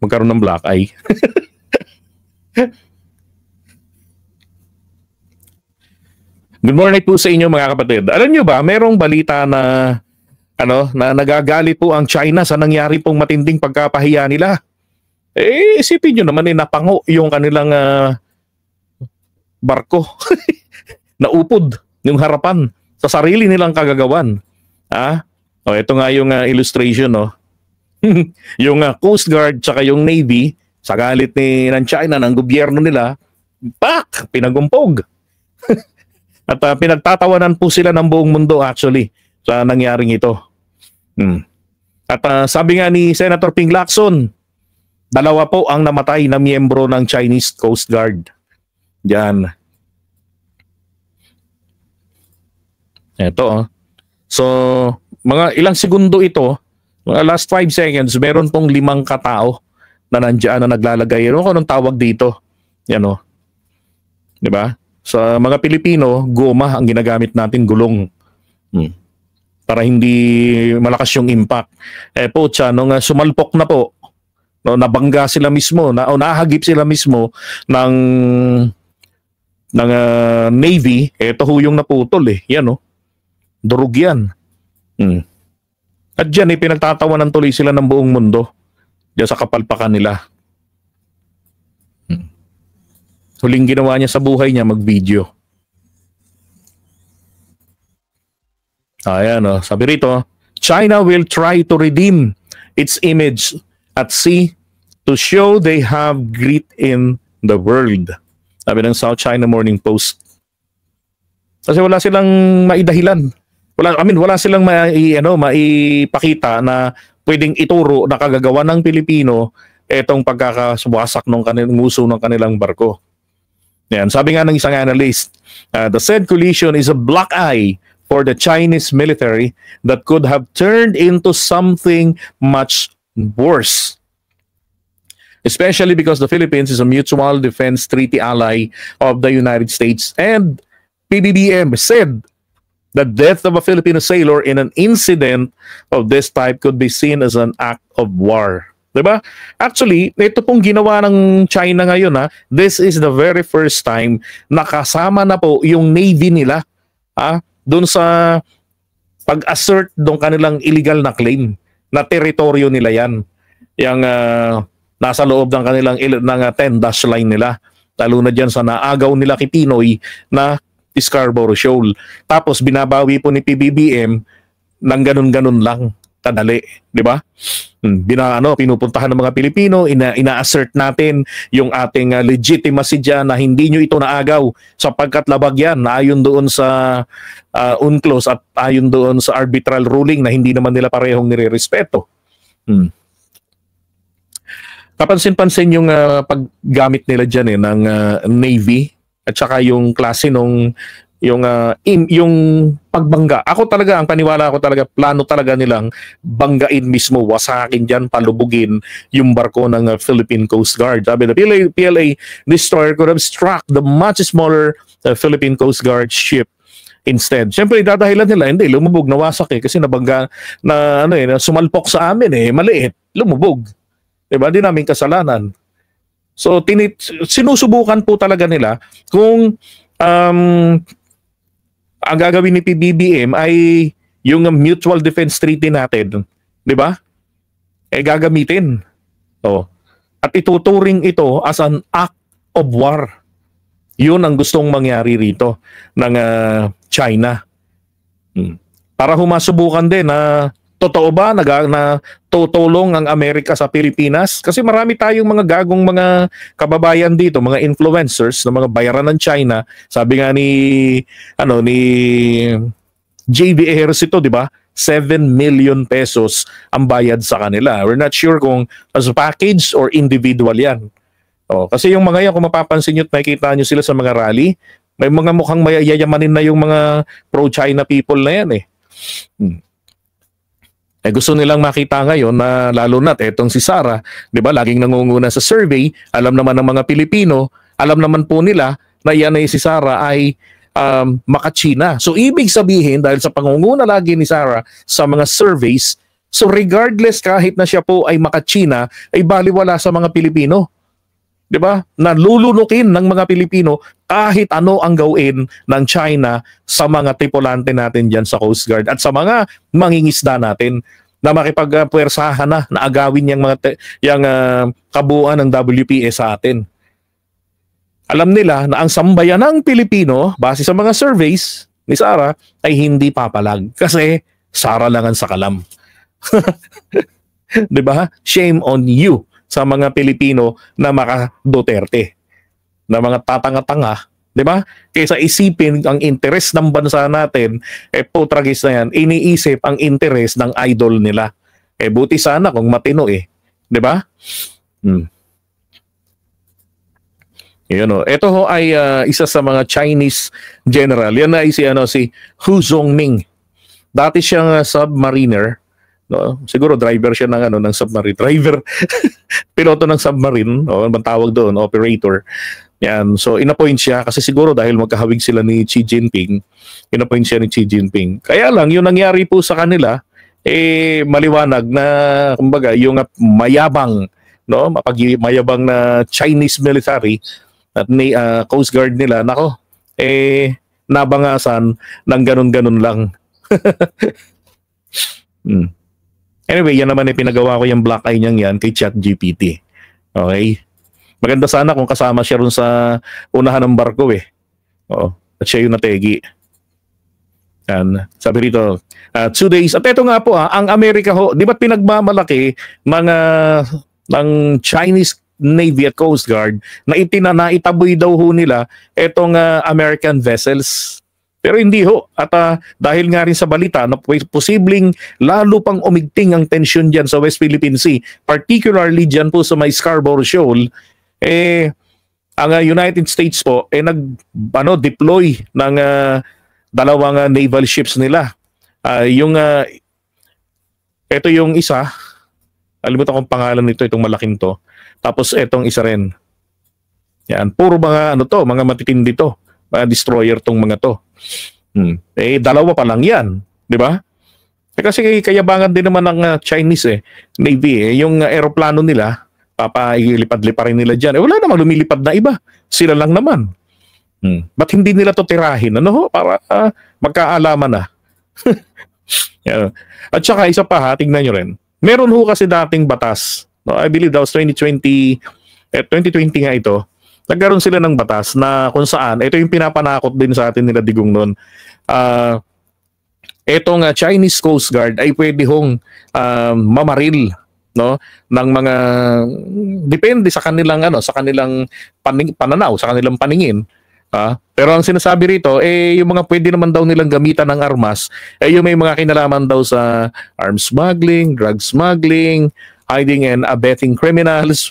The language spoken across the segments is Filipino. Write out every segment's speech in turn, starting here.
magkaroon ng black eye. Good morning po sa inyo mga kapatid. Alam nyo ba, merong balita na na nagagalit po ang China sa nangyari pong matinding pagkapahiya nila. Isipin nyo naman napango yung kanilang barko. Naupod yung harapan sa sarili nilang kagagawan. Ito nga yung illustration, no. Yung Coast Guard tsaka yung Navy sa galit ng China, ng gobyerno nila, pinagumpog. At pinagtatawanan po sila ng buong mundo actually sa nangyaring ito. At sabi nga ni Senator Ping Lacson, 2 po ang namatay na miyembro ng Chinese Coast Guard. Diyan. Ito. So, mga ilang segundo ito, mga last 5 seconds, meron pong 5 katao na nandiyan na naglalagay. Ano ko anong tawag dito? Yan o. Diba? Sa mga Pilipino, goma ang ginagamit natin, gulong. Para hindi malakas yung impact. Nung sumalpok na po, nabangga sila mismo, nahagip sila mismo ng Navy, ito yung naputol Yan durug yan. At dyan pinagtatawanan tuloy sila ng buong mundo. Diyan sa kapalpakan nila. Huling ginawa niya sa buhay niya, mag-video. Ayan sabi rito, China will try to redeem its image at sea to show they have grit in the world. Sabi ng South China Morning Post. Kasi wala silang maidahilan. Wala silang maipakita na pwedeng ituro na kagagawa ng Pilipino etong pagkakaswasak ng kanilang nguso ng kanilang barko. Yan, sabi nga ng isang analyst, the said collision is a black eye for the Chinese military that could have turned into something much worse. Especially because the Philippines is a mutual defense treaty ally of the United States, and PBBM said the death of a Filipino sailor in an incident of this type could be seen as an act of war. Diba? Actually, ito pong ginawa ng China ngayon this is the very first time nakasama na po yung Navy nila doon sa pag-assert doon kanilang illegal na claim na teritoryo nila yan. Yung nasa loob ng kanilang 10-dash line nila. Lalo na dyan sa naagaw nila kay Pinoy na Scarborough Shoal. Tapos binabawi po ni PBBM ng ganun-ganun lang. Kadali, di ba? Pinupuntahan ng mga Pilipino, ina-assert natin yung ating legitimacy dyan na hindi nyo ito naagaw sapagkat labag yan ayon doon sa UNCLOS at ayon doon sa arbitral ruling na hindi naman nila parehong nirerespeto. Kapansin-pansin yung paggamit nila dyan ng Navy at saka yung klase nung yung pagbangga. Ako talaga, ang paniwala ko talaga, plano talaga nilang banggain mismo, wasakin dyan, palubugin yung barko ng Philippine Coast Guard. Sabi na PLA destroyer could have struck the much smaller Philippine Coast Guard ship instead. Siyempre, dadahilan nila, hindi, lumubog, nawasak kasi nabangga, na sumalpok sa amin maliit, lumubog. Diba? Di namin kasalanan. So, sinusubukan po talaga nila kung ang gagawin ni PBBM ay yung mutual defense treaty natin, di ba? Gagamitin. At ituturing ito as an act of war. Yun ang gustong mangyari rito ng China. Para humasubukan din na totoo ba na tutulong ang Amerika sa Pilipinas? Kasi marami tayong mga gagong mga kababayan dito, mga influencers na mga bayaran ng China. Sabi nga ni JV Ejercito, di ba? 7 million pesos ang bayad sa kanila. We're not sure kung as a package or individual yan. Kasi yung mga yan, kung mapapansin nyo at nakikita nyo sila sa mga rally, may mga mukhang mayayamanin na yung mga pro-China people na yan gusto nilang makita ngayon na lalo na't etong si Sara, 'di ba? Laging nangunguna sa survey, alam naman ng mga Pilipino, alam naman po nila na yan ay si Sara ay maka-China. So ibig sabihin dahil sa pangunguna lagi ni Sara sa mga surveys, So regardless kahit na siya po ay maka-China, ay baliwala sa mga Pilipino. 'Di ba? Nalulunukin ng mga Pilipino kahit ano ang gawin ng China sa mga tripulante natin diyan sa Coast Guard at sa mga mangingisda natin na makipagpuwersahan na agawin yung kabuuan ng WPA sa atin. Alam nila na ang sambayanang Pilipino, base sa mga surveys ni Sara, ay hindi papalag kasi Sara lang ang sakalam. 'Di ba? Shame on you sa mga Pilipino na maka-Duterte, na mga tatanga-tanga, 'di ba? Kaysa isipin ang interes ng bansa natin, putragis na yan, iniisip ang interes ng idol nila. Buti sana kung matino 'di ba? Ito ho ay isa sa mga Chinese general. Yan ay si Hu Zhongming. Dati siyang submariner, no? Siguro driver siya ng submarine. Driver, piloto ng submarine, no? Ang tawag doon, operator. Yan. So inappoint siya kasi siguro dahil magkahawig sila ni Xi Jinping, inappoint siya ni Xi Jinping. Kaya lang yung nangyari po sa kanila maliwanag na kumbaga yung mayabang, no? Mayabang na Chinese military at ni Coast Guard nila, nako, nabangasan ng ganun-ganun lang. Anyway, yan naman pinagawa ko yung black eye niyang yan kay ChatGPT. Okay? Maganda sana kung kasama siya rin sa unahan ng barko Oo. At siya yung nategi. Yan. Sabi rito, 2 days. At ito nga po, ang Amerika ho, di ba't pinagmamalaki ng Chinese Navy at Coast Guard na naitaboy daw ho nila itong American vessels. Pero hindi ho. At dahil nga rin sa balita na posibleng lalo pang umigting ang tensyon dyan sa West Philippine Sea, particularly dyan po sa may Scarborough Shoal, ang United States po deploy ng dalawang naval ships nila. Ito yung isa, alimutan kong pangalan nito, itong malaking to. Tapos etong isa rin. Yan, puro mga mga matitindi to. Mga destroyer tong mga to. Dalawa pa lang yan, 'di ba? Kasi kayabangan din naman ng Chinese Navy yung eroplano nila, papailipad-liparin nila diyan. Wala namang lumilipad na iba. Sila lang naman. Ba't hindi nila to tirahin? Para magkaalaman na. At saka isa pa tingnan nyo rin. Meron ho kasi dating batas. No, I believe that was 2020 nga ito. Nagkaroon sila ng batas na kung saan, ito yung pinapanakot din sa atin nila Digong noon. Etong Chinese Coast Guard ay pwede hong mamaril, no, ng mga depende sa kanilang pananaw, sa kanilang paningin. Pero ang sinasabi rito, yung mga pwede naman daw nilang gamitan ng armas, yung may mga kinalaman daw sa arms smuggling, drug smuggling, hiding and abetting criminals,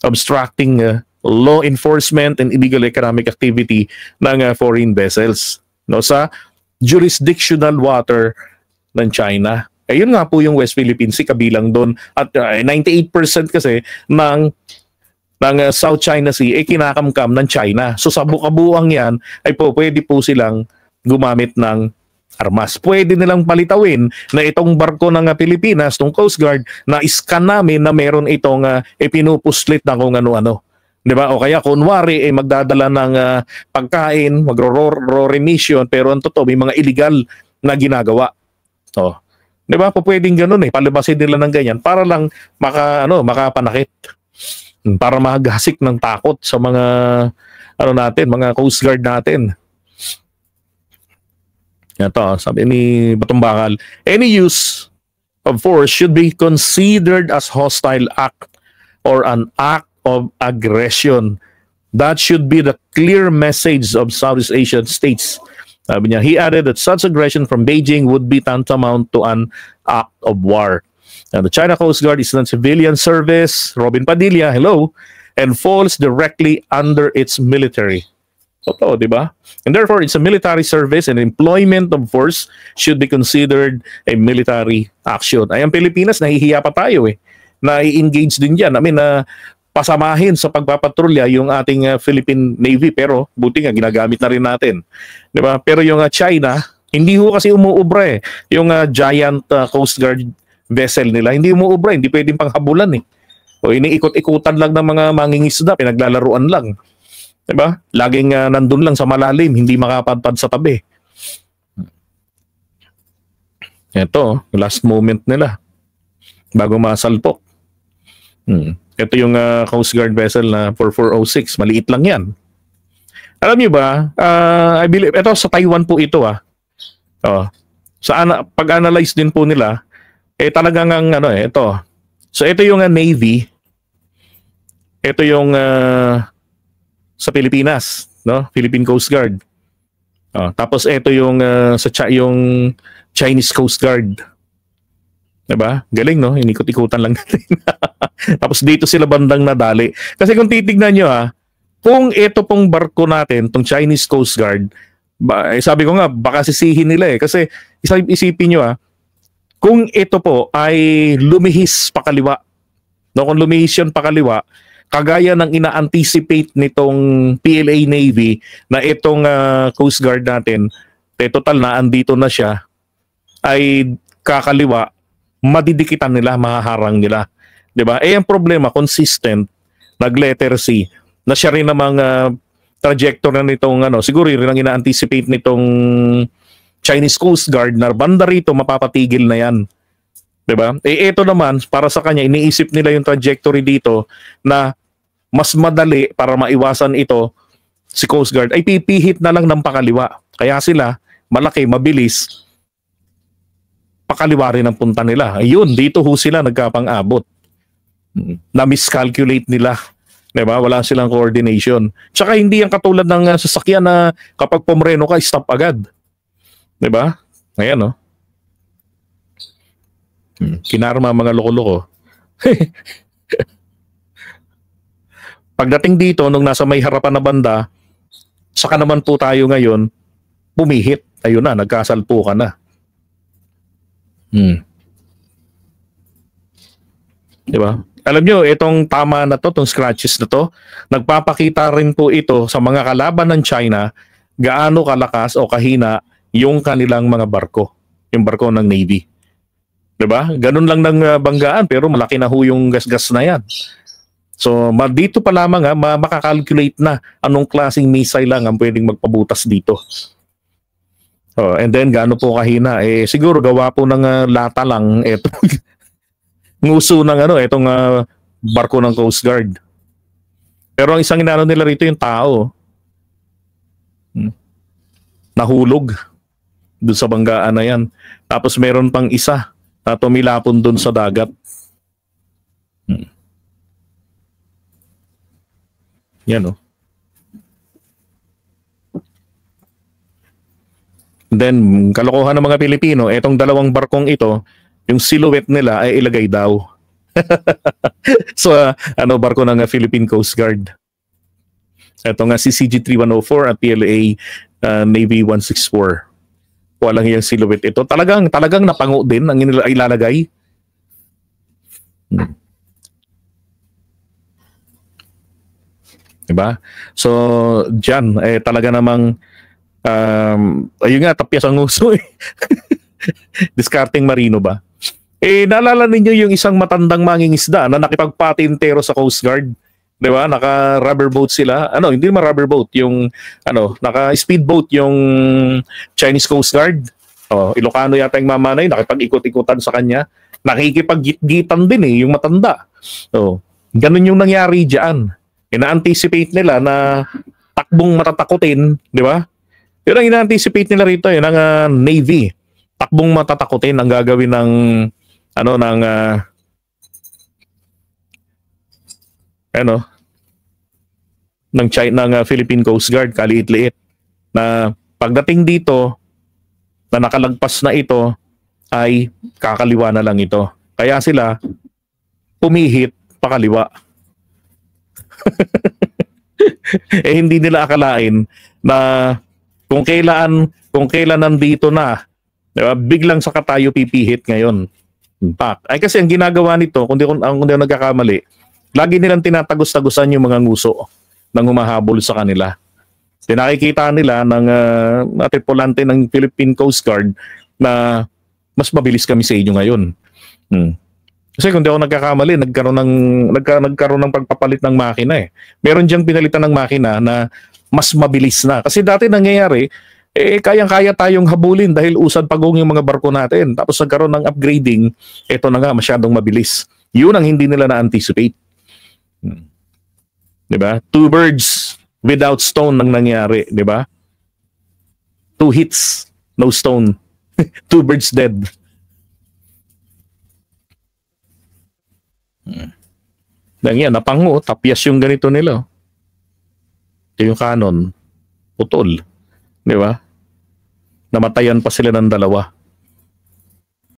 obstructing law enforcement and illegal economic activity ng foreign vessels, no, sa jurisdictional water ng China. Yun nga po yung West Philippine Sea, kabilang doon. At 98% kasi ng South China Sea kinakamkam ng China. So sa bukabuang yan ay pwede po silang gumamit ng armas. Pwede nilang palitawin na itong barko ng Pilipinas, itong Coast Guard, na iskan namin na meron itong pinupuslit na kung ano-ano. Diba? O kaya kunwari magdadala ng pagkain, magro-rory mission, pero ang totoo may mga illegal na ginagawa. Diba? Pwedeng ganun palabasin nila ng ganyan para lang makapanakit. Para maghasik ng takot sa mga mga Coast Guard natin. Ito, sabi ni Batumbakal, any use of force should be considered as hostile act or an act of aggression. That should be the clear message of Southeast Asian states. Sabi niya, he added that such aggression from Beijing would be tantamount to an act of war. Now, the China Coast Guard is in civilian service, Robin Padilla, hello, and falls directly under its military. Totoo, di ba? And therefore, it's a military service and employment of force should be considered a military action. Ay, ang Pilipinas, nahihiya pa tayo na i-engage din dyan. Pasamahin sa pagpapatrolya yung ating Philippine Navy, pero buti nga ginagamit na rin natin. Di ba? Pero yung China, hindi ho kasi umuubra yung giant Coast Guard vessel nila. Hindi umuubra, hindi pwedeng panghabulan eh. O iniikot-ikutan lang ng mga mangingisda, pinaglalaruan lang. Diba? Laging nandun lang sa malalim, hindi makapadpad sa tabi. Ito, last moment nila bago masalpok. Ito yung Coast Guard vessel na 4406. Maliit lang yan. Alam niyo ba, I believe, ito sa Taiwan po ito pag-analyze din po nila, talagang ito. So ito yung Navy. Ito yung sa Pilipinas, no? Philippine Coast Guard. Tapos ito yung yung Chinese Coast Guard. Diba? Galing, no? Inikot-ikutan lang natin. Tapos dito sila bandang nadali. Kasi kung titignan nyo kung ito pong barko natin, tong Chinese Coast Guard, sabi ko nga, baka sisihin nila kasi isipin nyo kung ito po ay lumihis pakaliwa, no? Kung lumihis yun pakaliwa, kagaya ng ina-anticipate nitong PLA Navy na itong Coast Guard natin, total na andito na siya, ay kakaliwa, madidikitan nila, mahaharang nila. Diba? Ang problema, consistent, nag-letter C, na siya rin namang trajectory na nitong, siguro rin ang ina-anticipate nitong Chinese Coast Guard na banda rito, mapapatigil na yan. Diba? Ito naman, para sa kanya, iniisip nila yung trajectory dito na mas madali para maiwasan ito, si Coast Guard, ay pipihit na lang ng pakaliwa. Kaya sila, malaki, mabilis, pakaliwa rin ang punta nila. Ayun, dito sila nagkapang-abot. Na-miscalculate nila. Diba? Wala silang coordination. Tsaka hindi yan katulad ng sasakyan na kapag pumreno ka, stop agad. Diba? Ayan, no? Kinarma mga loko-loko. Pagdating dito, nung nasa may harapan na banda, saka naman po tayo ngayon, pumihit. Ayun na, nagkasalpukan na. Diba? Alam nyo, itong tama na to, itong scratches na to, nagpapakita rin po ito sa mga kalaban ng China gaano kalakas o kahina yung kanilang mga barko, yung barko ng Navy. Diba? Ganun lang ng banggaan pero malaki na ho yung gas-gas na yan. So, dito pa lamang makakalculate na anong klaseng missile lang ang pwedeng magpabutas dito. And then, gaano po kahina? Siguro gawa po ng lata lang ito. Nguso ng itong barko ng Coast Guard. Pero ang isang inano nila rito yung tao. Nahulog doon sa banggaan na yan. Tapos meron pang isa na tumilapon doon sa dagat. Yan, Then, kalokohan ng mga Pilipino, etong dalawang barkong ito, yung silhouette nila ay ilagay daw. So, barko ng Philippine Coast Guard. Ito nga si CG-3104 at PLA Navy 164. Walang yung silhouette ito. Talagang napango din ang ilalagay. Diba? So, dyan, talaga namang ayun nga, tapyas ang uso Discarding marino ba? Naalala ninyo yung isang matandang mangingisda na nakipagpatintero sa Coast Guard? Diba? Naka-rubber boat sila. Hindi naman rubber boat. Yung, naka-speedboat yung Chinese Coast Guard. Ilocano yata yung mamanay. Nakipag-ikot-ikutan sa kanya. Nakikipag-git-gitan din yung matanda. Ganun yung nangyari dyan. Ina-anticipate nila na takbong matatakutin. Di ba? Yun ang ina-anticipate nila rito. Yun ang Navy. Takbong matatakutin ang gagawin ng ng Philippine Coast Guard, kaliit-liit, na pagdating dito na nakalagpas na ito ay kakaliwa na lang ito. Kaya sila pumihit pakaliwa. Hindi nila akalain na kung kailan nandito na, diba, biglang saka tayo pipihit ngayon. Ay kasi ang ginagawa nito, kung di nagkakamali, lagi nilang tinatagos-tagusan yung mga nguso nang humahabol sa kanila. Tinakikita nila ng tripulante ng Philippine Coast Guard na mas mabilis kami sa inyo ngayon. Hmm. Kasi kung di ako nagkakamali, nagkaroon ng pagpapalit ng makina eh. Meron diyang pinalitan ng makina na mas mabilis na. Kasi dati nangyayari, kayang-kaya tayong habulin dahil usad pagong yung mga barko natin. Tapos nagkaroon ng upgrading, ito na nga, masyadong mabilis. Yun ang hindi nila na-anticipate. Diba? Two birds without stone ang nangyari, diba? Two hits, no stone. Two birds dead. Dahil yan, napango, tapyas yung ganito nila. Ito yung cannon, putol. Di ba? Namatayan pa sila ng dalawa.